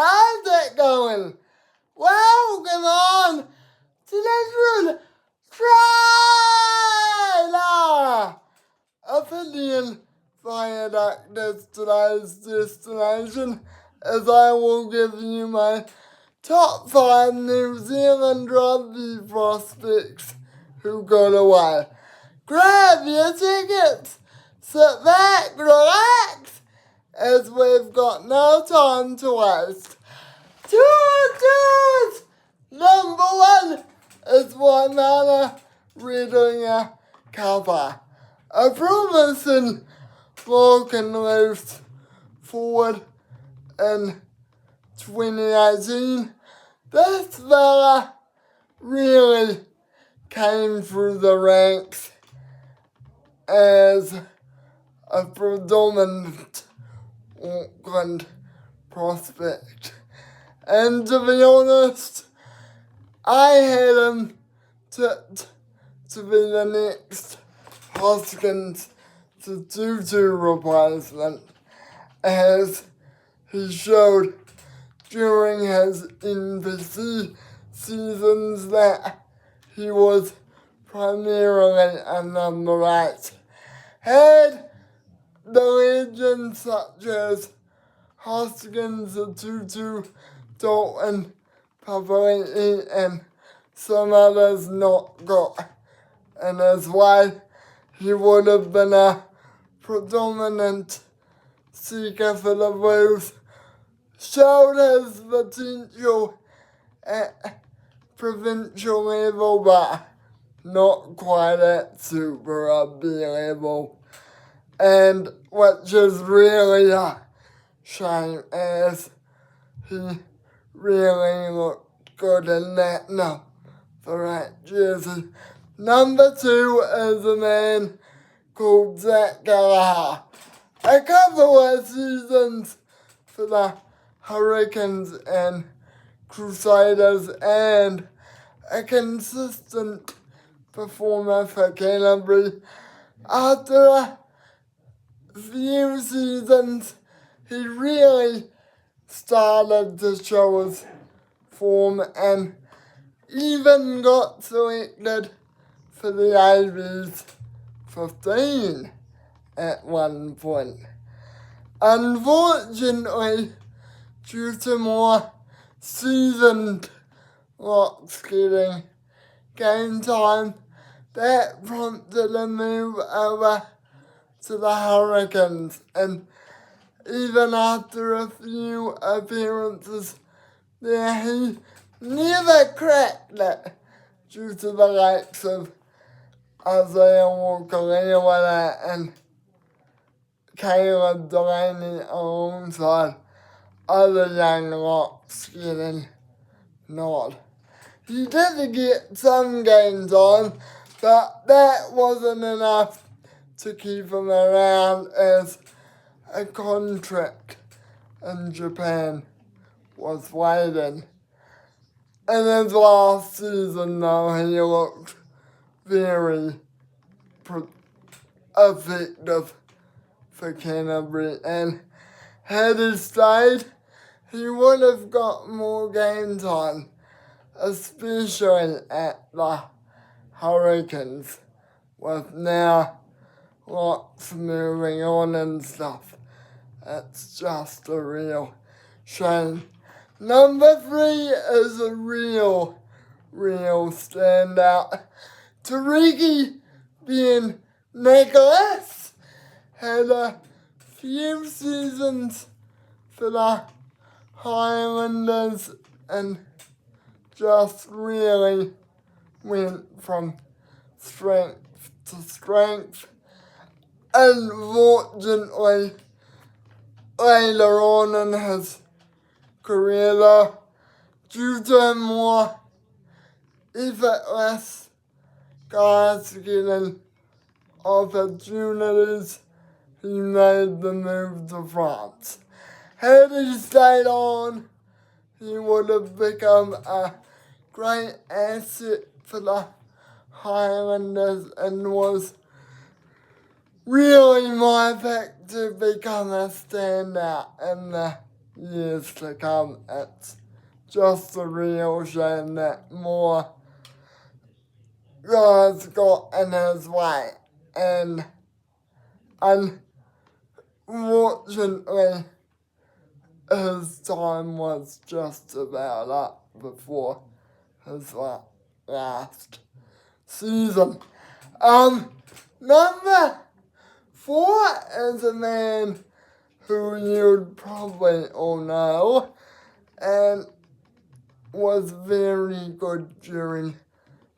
How's it going? Welcome on to this trailer opinion viaduct is today's destination, as I will give you my top 5 New Zealand rugby prospects who got away. Grab your tickets, sit back, relax, as we've got no time to waste. Tours! Number 1 is Waimana Redinga Kapa, a promising lock and loose forward in 2018. This fella really came through the ranks as a predominant Auckland prospect. And to be honest, I had him tipped to be the next Hoskins to Tutu replacement, as he showed during his NPC seasons that he was primarily a number 8. Had the legends such as Hoskins, Tutu, Dalton, Papali'i, and some others not got in his way, he would have been a predominant seeker for the Blues. Showed his potential at provincial level, but not quite at Super Rugby level, and which is really a shame, as he really looked good in that for that jersey. Number 2 is a man called Zach Gallagher. A couple of seasons for the Hurricanes and Crusaders, and a consistent performer for Canterbury. After a few seasons, he really started to show his form and even got selected for the AB's 15 at one point. Unfortunately, due to more seasoned locks getting game time, that prompted a move over to the Hurricanes, and even after a few appearances there, he never cracked it due to the likes of Isaiah Walker and Caleb Delaney alongside other young locks getting nod. He did get some games on, but that wasn't enough to keep him around, as a contract in Japan was waiting. In his last season, though, he looked very effective for Canterbury, and had he stayed, he would have got more game time, especially at the Hurricanes, with now lots moving on and stuff. It's just a real shame. Number 3 is a real standout. Tariki being Nicholas had a few seasons for the Highlanders and just really went from strength to strength. Unfortunately, later on in his career, though, due to more effortless guys getting opportunities, he made the move to France. Had he stayed on, he would have become a great asset for the Highlanders and was really my pick to become a standout in the years to come. It's just a real shame that more guys got in his way, and unfortunately his time was just about up before his last season. Number 4 is a man who you'd probably all know and was very good during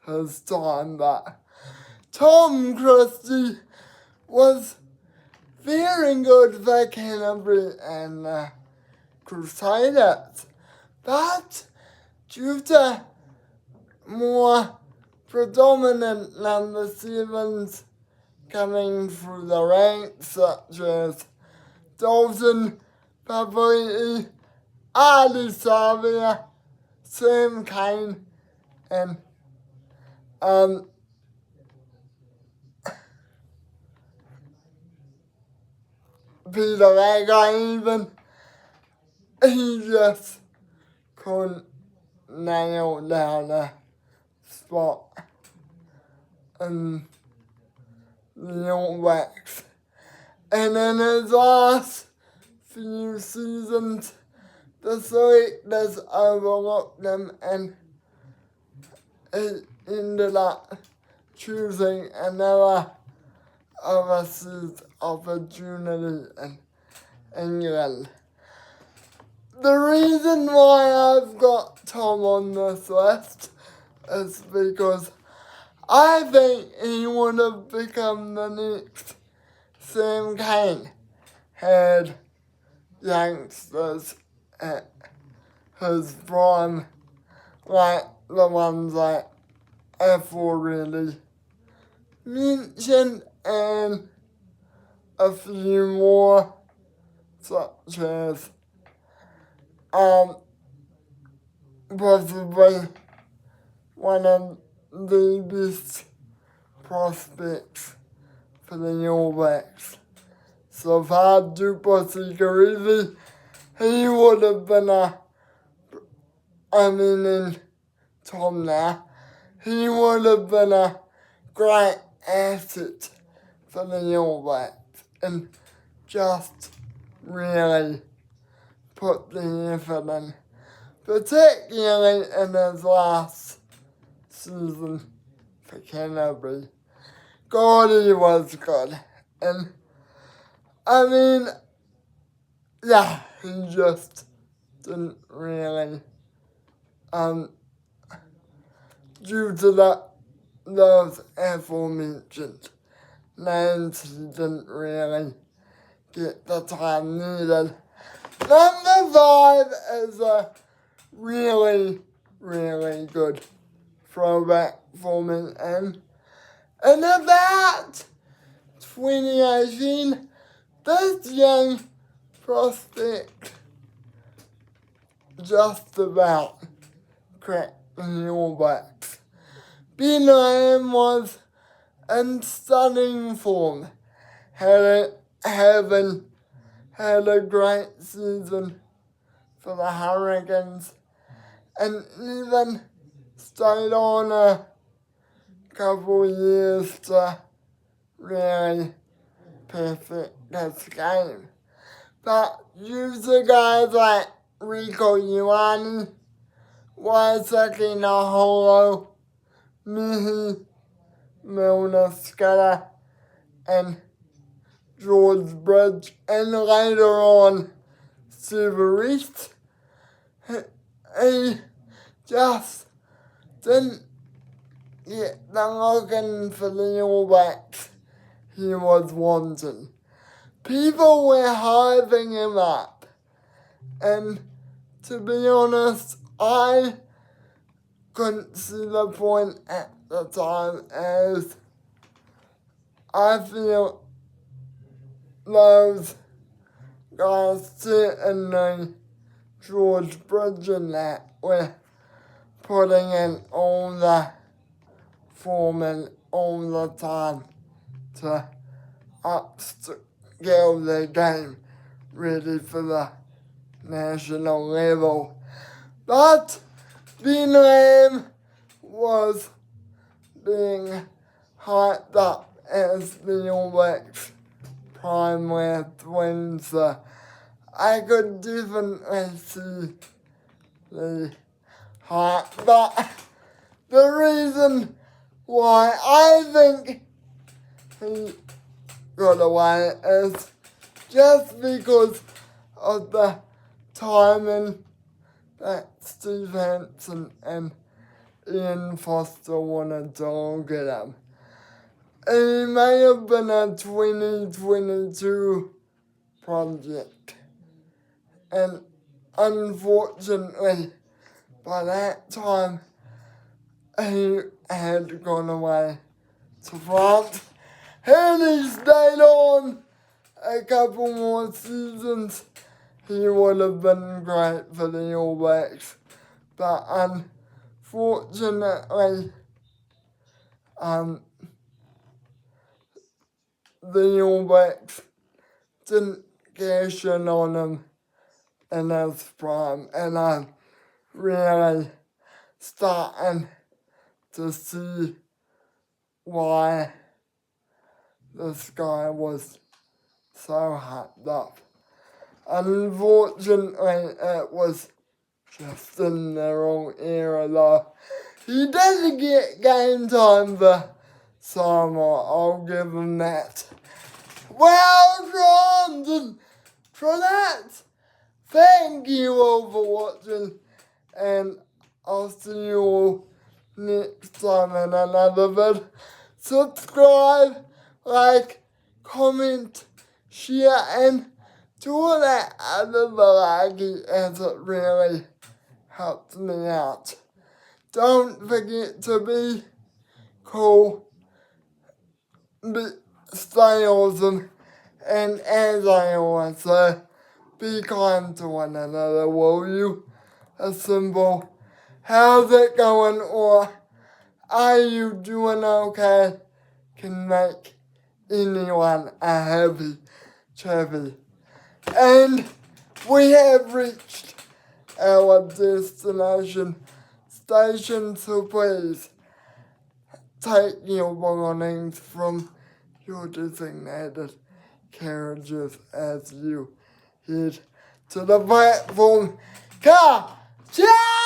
his time, but Tom Christie was very good for Canterbury and Crusaders, but due to more predominant number 7s coming through the ranks, such as Dalton Papali'i, Ali Savia, Sam Kane, and Peter Agar even, he just couldn't nail down a spot in the All Blacks. And in his last few seasons, the selectors overlooked him and he ended up choosing another overseas opportunity in England. The reason why I've got Tom on this list is because I think he would have become the next Sam Kane had youngsters at his prime, like the ones like I've already mentioned, and a few more, such as possibly one of the best prospects for the All Blacks. So far, Duplessis Garidi, he would have been in Tom now, he would have been a great asset for the All Blacks and just really put the effort in, particularly in his last season for Canterbury. God, he was good. And I mean, yeah, he just didn't really, due to those aforementioned names, he didn't really get the time needed. Number 5 is a really, really good throwback for me, and in about 2018, this young prospect just about cracked the All Blacks. Ben Lamb was in stunning form, having had a great season for the Hurricanes, and even stayed on a couple of years to really perfect his game. But user guys like Rico Ioane, Waisaki Naholo, Mihi Milner-Skudder, and George Bridge, and later on Severist, he just didn't get the login for the All Blacks he was wanting. People were hyping him up, and to be honest, I couldn't see the point at the time, as I feel those guys, certainly George Bridge and that, were putting in all the form and all the time to upscale their game ready for the national level. But being lame was being hyped up as the All Blacks primary twins, so I could definitely see the hype. But the reason why I think he got away is just because of the timing that Steve Hansen and Ian Foster wanted to look at him. He may have been a 2022 project, and unfortunately by that time he had gone away to France. Had he stayed on a couple more seasons, he would have been great for the All Blacks. But unfortunately, the All Blacks didn't cash in on him in his prime, and I'm really starting to see why this guy was so hyped up. Unfortunately, it was just in the wrong era though. He did get game time for Samoa, I'll give him that. Well done, and for that, thank you all for watching, and I'll see you all next time in another vid. Subscribe, like, comment, share, and do all that other malarkey, as it really helps me out. Don't forget to be cool, stay awesome, and as I always say, be kind to one another, will you? A simple, how's it going, or are you doing okay, can make anyone a happy chappy. And we have reached our destination station, so please take your belongings from your designated carriages as you head to the platform. Car! Ciao!